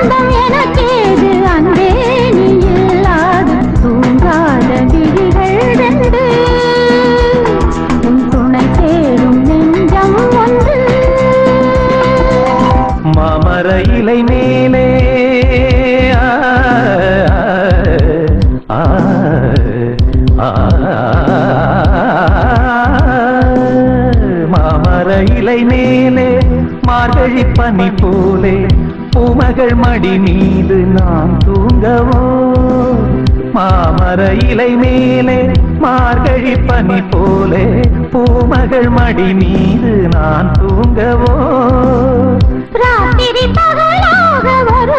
ஆனந்தம் எனக்கேது அன்பே நீ இல்லாது தூங்காத விழிகள் ரெண்டு உன் துணை தேடும் நெஞ்சம் ஒன்று மாமர இலை மேலே மாமர இலை மேலே மார்கழி பனி போலே பூமகள் மடி மீது நான் தூங்கவோ மாமர இலை மேலே மார்கழி பனி போலே பூமகள் மடி மீது நான் தூங்கவோ ராத்திரி பகலாக வரும்